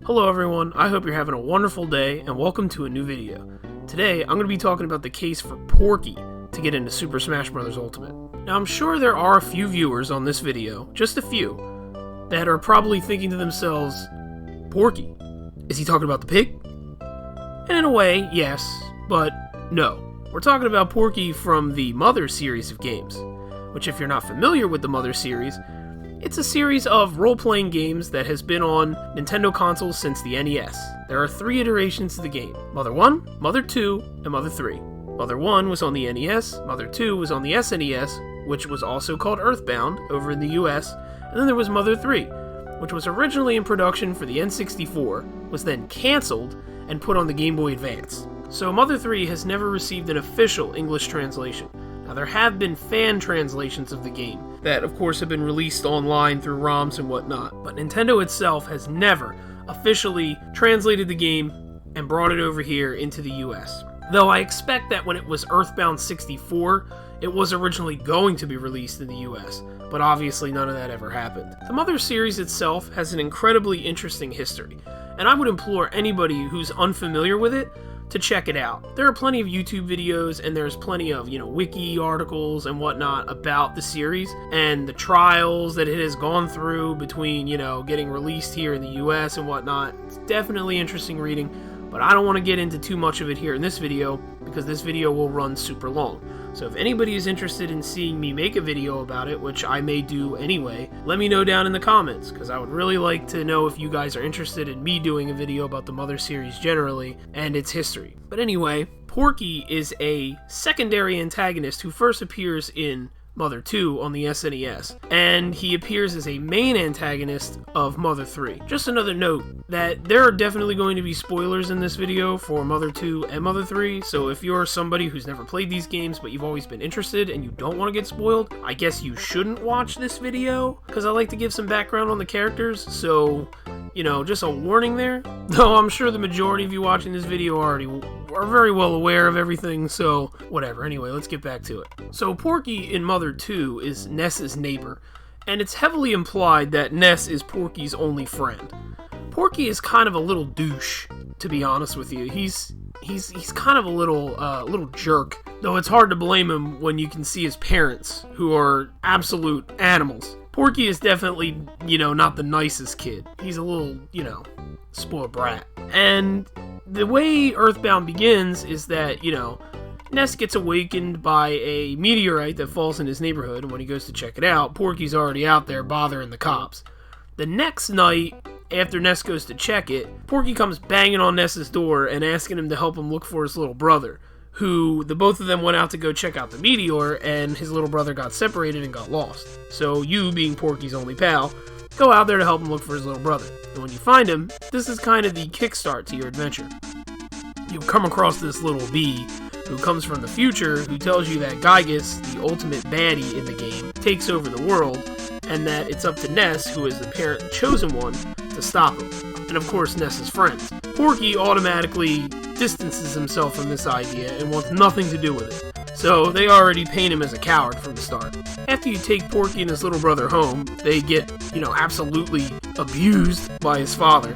Hello everyone, I hope you're having a wonderful day and welcome to a new video. Today, I'm going to be talking about the case for Porky to get into Super Smash Bros. Ultimate. Now I'm sure there are a few viewers on this video, just a few, that are probably thinking to themselves, Porky? Is he talking about the pig? And in a way, yes, but no. We're talking about Porky from the Mother series of games, which if you're not familiar with the Mother series, it's a series of role-playing games that has been on Nintendo consoles since the NES. There are 3 iterations of the game: Mother 1, Mother 2, and Mother 3. Mother 1 was on the NES, Mother 2 was on the SNES, which was also called Earthbound over in the US, and then there was Mother 3, which was originally in production for the N64, was then cancelled, and put on the Game Boy Advance. So Mother 3 has never received an official English translation. Now there have been fan translations of the game that of course have been released online through ROMs and whatnot, but Nintendo itself has never officially translated the game and brought it over here into the US. Though I expect that when it was Earthbound 64, it was originally going to be released in the US, but obviously none of that ever happened. The Mother series itself has an incredibly interesting history, and I would implore anybody who's unfamiliar with it to check it out. There are plenty of YouTube videos and there's plenty of, wiki articles and whatnot about the series and the trials that it has gone through between, getting released here in the US and whatnot. It's definitely interesting reading, but I don't want to get into too much of it here in this video because this video will run super long. So if anybody is interested in seeing me make a video about it, which I may do anyway, let me know down in the comments, because I would really like to know if you guys are interested in me doing a video about the Mother series generally and its history. But anyway, Porky is a secondary antagonist who first appears in Mother 2 on the SNES, and he appears as a main antagonist of Mother 3. Just another note that there are definitely going to be spoilers in this video for Mother 2 and Mother 3, so if you're somebody who's never played these games but you've always been interested and you don't want to get spoiled, I guess you shouldn't watch this video, because I like to give some background on the characters, so, just a warning there. Though I'm sure the majority of you watching this video already are very well aware of everything, so whatever. Anyway, let's get back to it. So Porky in Mother 2 is Ness's neighbor, and it's heavily implied that Ness is Porky's only friend. Porky is kind of a little douche, to be honest with you. He's kind of a little jerk, though it's hard to blame him when you can see his parents, who are absolute animals. Porky is definitely, not the nicest kid. He's a little, spoiled brat. And the way Earthbound begins is that, Ness gets awakened by a meteorite that falls in his neighborhood, and when he goes to check it out, Porky's already out there bothering the cops. The next night, after Ness goes to check it, Porky comes banging on Ness's door and asking him to help him look for his little brother, who the both of them went out to go check out the meteor, and his little brother got separated and got lost. So you, being Porky's only pal, go out there to help him look for his little brother. And when you find him, this is kind of the kickstart to your adventure. You come across this little bee who comes from the future, who tells you that Gygus, the ultimate baddie in the game, takes over the world, and that it's up to Ness, who is the parent and chosen one, to stop him. And of course, Ness's friends. Porky automatically distances himself from this idea and wants nothing to do with it. So they already paint him as a coward from the start. After you take Porky and his little brother home, they get, absolutely abused by his father.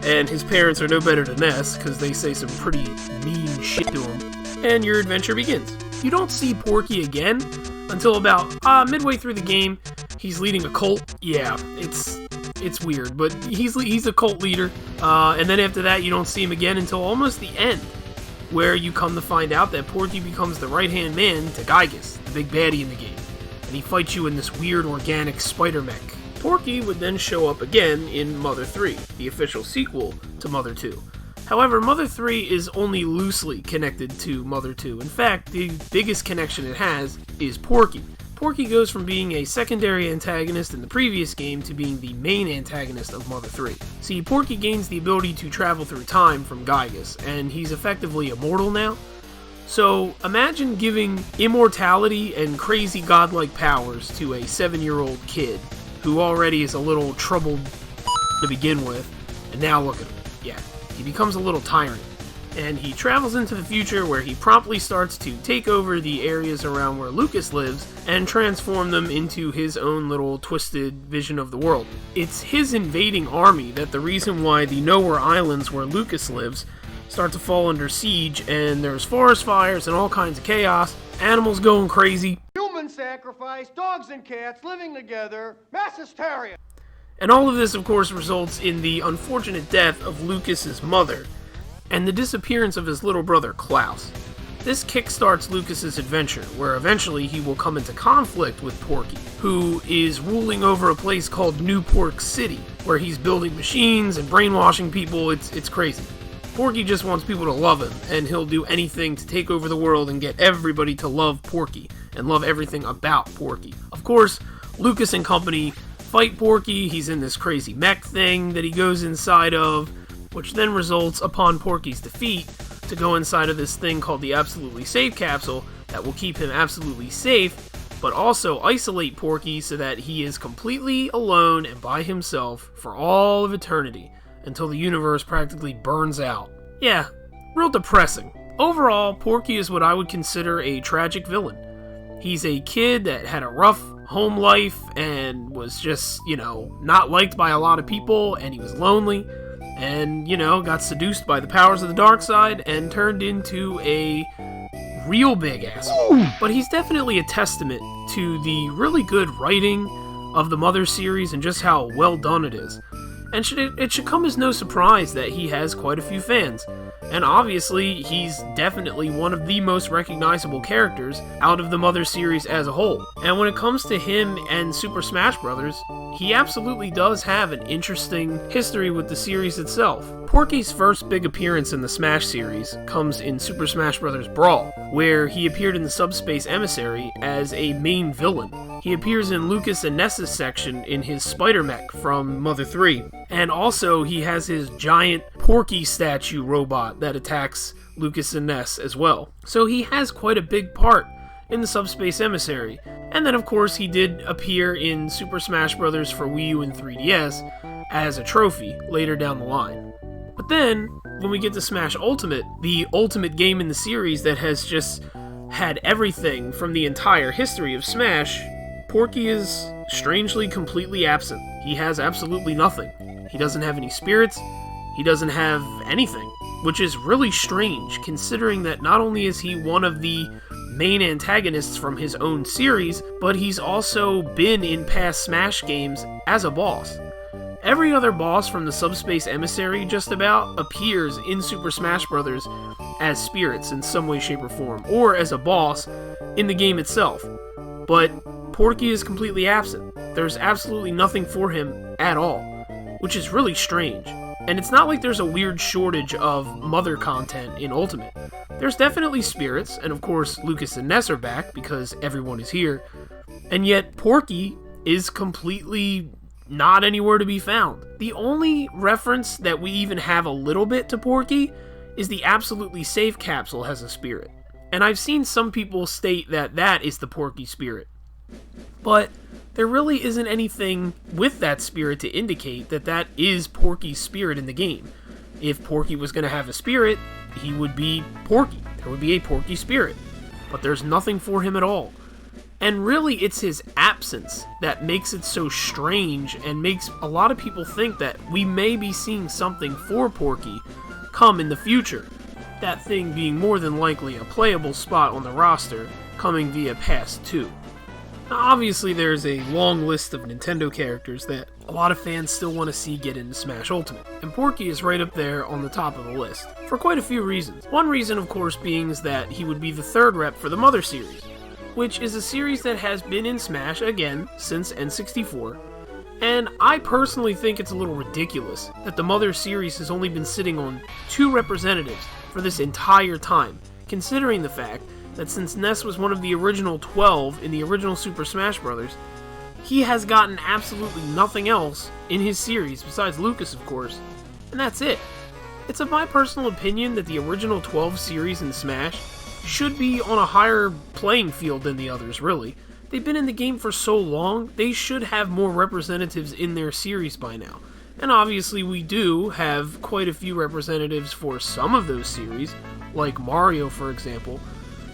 And his parents are no better than Ness, because they say some pretty mean shit to him. And your adventure begins. You don't see Porky again until about midway through the game. He's leading a cult. Yeah, it's weird, but he's a cult leader. And then after that, you don't see him again until almost the end, where you come to find out that Porky becomes the right-hand man to Gygus, the big baddie in the game. And he fights you in this weird organic spider mech. Porky would then show up again in Mother 3, the official sequel to Mother 2. However, Mother 3 is only loosely connected to Mother 2. In fact, the biggest connection it has is Porky. Porky goes from being a secondary antagonist in the previous game to being the main antagonist of Mother 3. See, Porky gains the ability to travel through time from Gygus, and he's effectively immortal now. So imagine giving immortality and crazy godlike powers to a 7-year-old kid who already is a little troubled to begin with, and now look at him. Yeah, he becomes a little tyrant. and he travels into the future where he promptly starts to take over the areas around where Lucas lives and transform them into his own little twisted vision of the world. It's his invading army that the reason why the Nowhere Islands where Lucas lives start to fall under siege, and there's forest fires and all kinds of chaos, animals going crazy. Human sacrifice, dogs and cats living together, mass hysteria. And all of this, of course, results in the unfortunate death of Lucas's mother, and the disappearance of his little brother Klaus. This kickstarts Lucas's adventure, where eventually he will come into conflict with Porky, who is ruling over a place called New Pork City, where he's building machines and brainwashing people. It's crazy. Porky just wants people to love him, and he'll do anything to take over the world and get everybody to love Porky, and love everything about Porky. Of course, Lucas and company fight Porky. He's in this crazy mech thing that he goes inside of, which then results upon Porky's defeat to go inside of this thing called the Absolutely Safe capsule that will keep him absolutely safe, but also isolate Porky so that he is completely alone and by himself for all of eternity until the universe practically burns out. Yeah, real depressing. Overall, Porky is what I would consider a tragic villain. He's a kid that had a rough home life and was just, not liked by a lot of people, and he was lonely, and, got seduced by the powers of the dark side and turned into a real big asshole. But he's definitely a testament to the really good writing of the Mother series and just how well done it is. And it should come as no surprise that he has quite a few fans. And obviously, he's definitely one of the most recognizable characters out of the Mother series as a whole. And when it comes to him and Super Smash Bros., he absolutely does have an interesting history with the series itself. Porky's first big appearance in the Smash series comes in Super Smash Bros. Brawl, where he appeared in the Subspace Emissary as a main villain. He appears in Lucas and Ness's section in his Spider Mech from Mother 3. And also, he has his giant Porky statue robot that attacks Lucas and Ness as well. So he has quite a big part in the Subspace Emissary. And then, of course, he did appear in Super Smash Bros. For Wii U and 3DS as a trophy later down the line. But then, when we get to Smash Ultimate, the ultimate game in the series that has just had everything from the entire history of Smash, Porky is strangely completely absent. He has absolutely nothing. He doesn't have any spirits, he doesn't have anything, which is really strange considering that not only is he one of the main antagonists from his own series, but he's also been in past Smash games as a boss. Every other boss from the Subspace Emissary just about appears in Super Smash Bros. As spirits in some way, shape, or form, or as a boss in the game itself. But Porky is completely absent. There's absolutely nothing for him at all, which is really strange. And it's not like there's a weird shortage of Mother content in Ultimate. There's definitely spirits, and of course Lucas and Ness are back because everyone is here, and yet Porky is completely not anywhere to be found. The only reference that we even have a little bit to Porky is the Absolutely Safe capsule has a spirit. And I've seen some people state that that is the Porky spirit. But there really isn't anything with that spirit to indicate that that is Porky's spirit in the game. If Porky was going to have a spirit, he would be Porky. There would be a Porky spirit. But there's nothing for him at all. And really, it's his absence that makes it so strange and makes a lot of people think that we may be seeing something for Porky come in the future. That thing being more than likely a playable spot on the roster coming via Pass 2. Now, obviously, there's a long list of Nintendo characters that a lot of fans still want to see get into Smash Ultimate, and Porky is right up there on the top of the list, for quite a few reasons. One reason, of course, being is that he would be the third rep for the Mother series, which is a series that has been in Smash, again, since N64, and I personally think it's a little ridiculous that the Mother series has only been sitting on 2 representatives for this entire time, considering the fact that since Ness was one of the original 12 in the original Super Smash Bros., he has gotten absolutely nothing else in his series, besides Lucas, of course, and that's it. It's of my personal opinion that the original 12 series in Smash should be on a higher playing field than the others, really. They've been in the game for so long, they should have more representatives in their series by now. And obviously we do have quite a few representatives for some of those series, like Mario for example,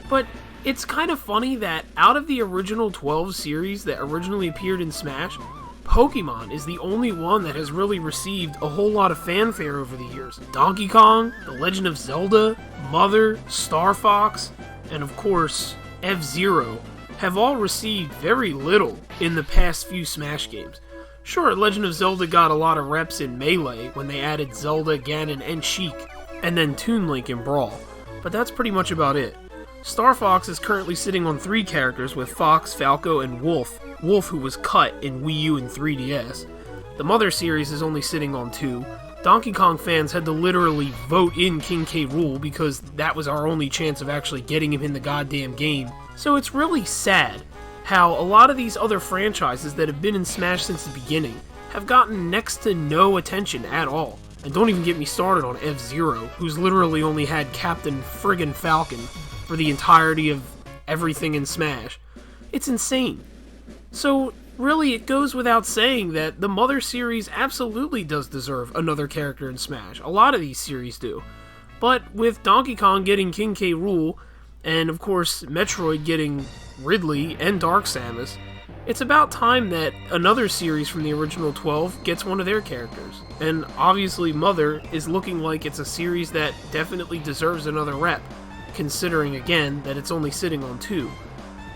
but it's kind of funny that out of the original 12 series that originally appeared in Smash, Pokemon is the only one that has really received a whole lot of fanfare over the years. Donkey Kong, The Legend of Zelda, Mother, Star Fox, and of course, F-Zero have all received very little in the past few Smash games. Sure, Legend of Zelda got a lot of reps in Melee when they added Zelda, Ganon, and Sheik, and then Toon Link in Brawl, but that's pretty much about it. Star Fox is currently sitting on 3 characters with Fox, Falco, and Wolf, who was cut in Wii U and 3DS. The Mother series is only sitting on 2. Donkey Kong fans had to literally vote in King K. Rool because that was our only chance of actually getting him in the goddamn game. So it's really sad how a lot of these other franchises that have been in Smash since the beginning have gotten next to no attention at all. And don't even get me started on F-Zero, who's literally only had Captain Friggin' Falcon for the entirety of everything in Smash. It's insane. So, really, it goes without saying that the Mother series absolutely does deserve another character in Smash. A lot of these series do. But with Donkey Kong getting King K. Rool, and of course Metroid getting Ridley and Dark Samus, it's about time that another series from the original 12 gets one of their characters. And obviously Mother is looking like it's a series that definitely deserves another rep, considering again that it's only sitting on 2.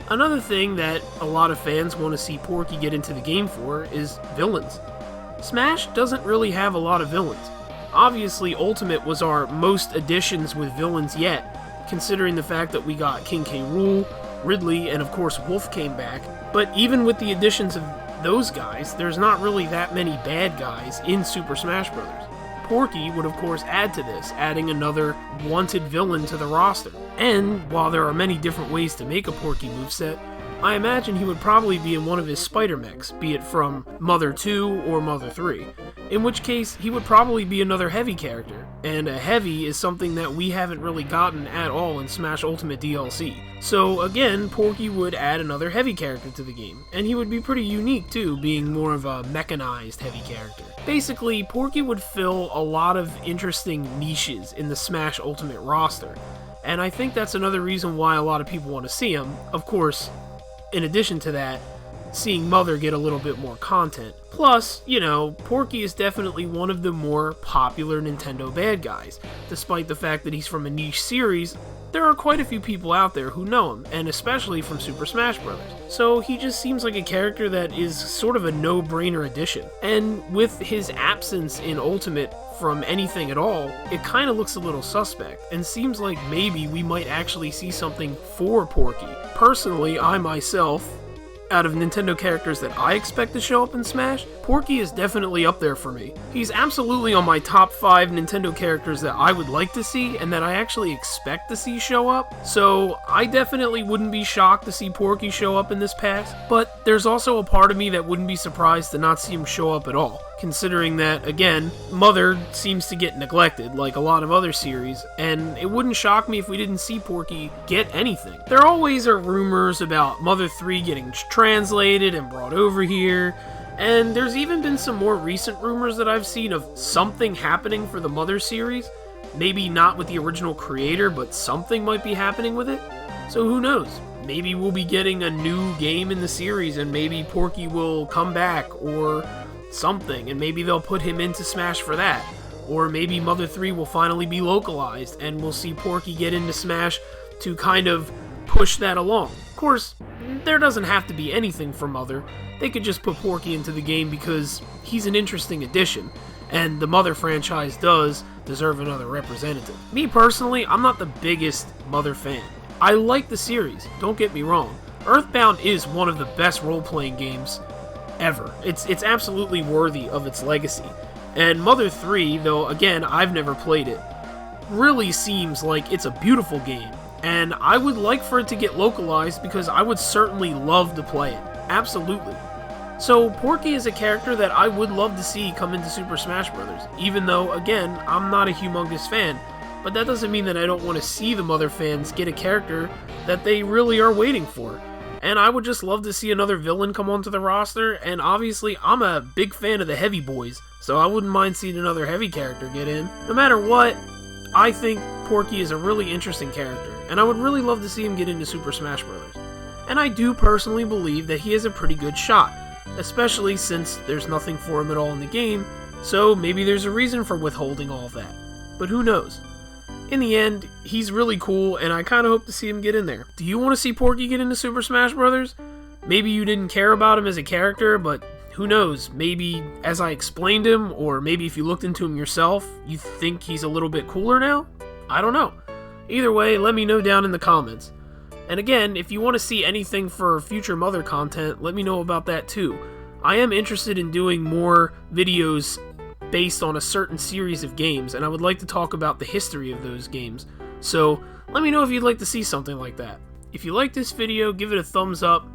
Another thing that a lot of fans want to see Porky get into the game for is villains. Smash doesn't really have a lot of villains. Obviously Ultimate was our most additions with villains yet, considering the fact that we got King K. Rool, Ridley, and of course Wolf came back. But even with the additions of those guys, there's not really that many bad guys in Super Smash Bros. Porky would of course add to this, adding another wanted villain to the roster. And while there are many different ways to make a Porky moveset, I imagine he would probably be in one of his spider mechs, be it from Mother 2 or Mother 3, in which case he would probably be another heavy character, and a heavy is something that we haven't really gotten at all in Smash Ultimate DLC. So again, Porky would add another heavy character to the game, and he would be pretty unique too, being more of a mechanized heavy character. Basically, Porky would fill a lot of interesting niches in the Smash Ultimate roster, and I think that's another reason why a lot of people want to see him. Of course, in addition to that, seeing Mother get a little bit more content. Plus, you know, Porky is definitely one of the more popular Nintendo bad guys. Despite the fact that he's from a niche series, there are quite a few people out there who know him, and especially from Super Smash Bros. So he just seems like a character that is sort of a no-brainer addition. And with his absence in Ultimate from anything at all, it kind of looks a little suspect, and seems like maybe we might actually see something for Porky. Personally, I myself, out of Nintendo characters that I expect to show up in Smash, Porky is definitely up there for me. He's absolutely on my top 5 Nintendo characters that I would like to see and that I actually expect to see show up. So I definitely wouldn't be shocked to see Porky show up in this pass, but there's also a part of me that wouldn't be surprised to not see him show up at all, considering that, again, Mother seems to get neglected like a lot of other series, and it wouldn't shock me if we didn't see Porky get anything. There always are rumors about Mother 3 getting translated and brought over here, and there's even been some more recent rumors that I've seen of something happening for the Mother series. Maybe not with the original creator, but something might be happening with it. So who knows? Maybe we'll be getting a new game in the series, and maybe Porky will come back, or something, and maybe they'll put him into Smash for that. Or maybe Mother 3 will finally be localized, and we'll see Porky get into Smash to kind of push that along. Of course, there doesn't have to be anything for Mother. They could just put Porky into the game because he's an interesting addition, and the Mother franchise does deserve another representative. Me personally, I'm not the biggest Mother fan. I like the series, don't get me wrong. Earthbound is one of the best role-playing games ever. It's absolutely worthy of its legacy. And Mother 3, though again, I've never played it, really seems like it's a beautiful game. And I would like for it to get localized because I would certainly love to play it. Absolutely. So Porky is a character that I would love to see come into Super Smash Bros. Even though, again, I'm not a humongous fan. But that doesn't mean that I don't want to see the Mother fans get a character that they really are waiting for. And I would just love to see another villain come onto the roster, and obviously I'm a big fan of the heavy boys, so I wouldn't mind seeing another heavy character get in. No matter what, I think Porky is a really interesting character, and I would really love to see him get into Super Smash Bros. And I do personally believe that he has a pretty good shot, especially since there's nothing for him at all in the game, so maybe there's a reason for withholding all of that. But who knows? In the end, he's really cool, and I kind of hope to see him get in there. Do you want to see Porky get into Super Smash Bros.? Maybe you didn't care about him as a character, but who knows? Maybe as I explained him, or maybe if you looked into him yourself, you think he's a little bit cooler now? I don't know. Either way, let me know down in the comments. And again, if you want to see anything for future Mother content, let me know about that too. I am interested in doing more videos based on a certain series of games, and I would like to talk about the history of those games. So let me know if you'd like to see something like that. If you like this video, give it a thumbs up.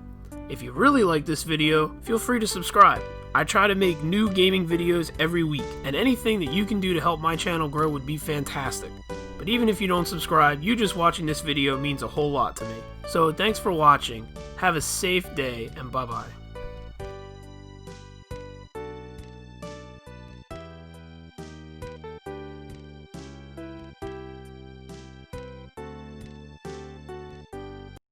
If you really like this video, feel free to subscribe. I try to make new gaming videos every week, and anything that you can do to help my channel grow would be fantastic. But even if you don't subscribe, you just watching this video means a whole lot to me. So thanks for watching, have a safe day, and bye-bye.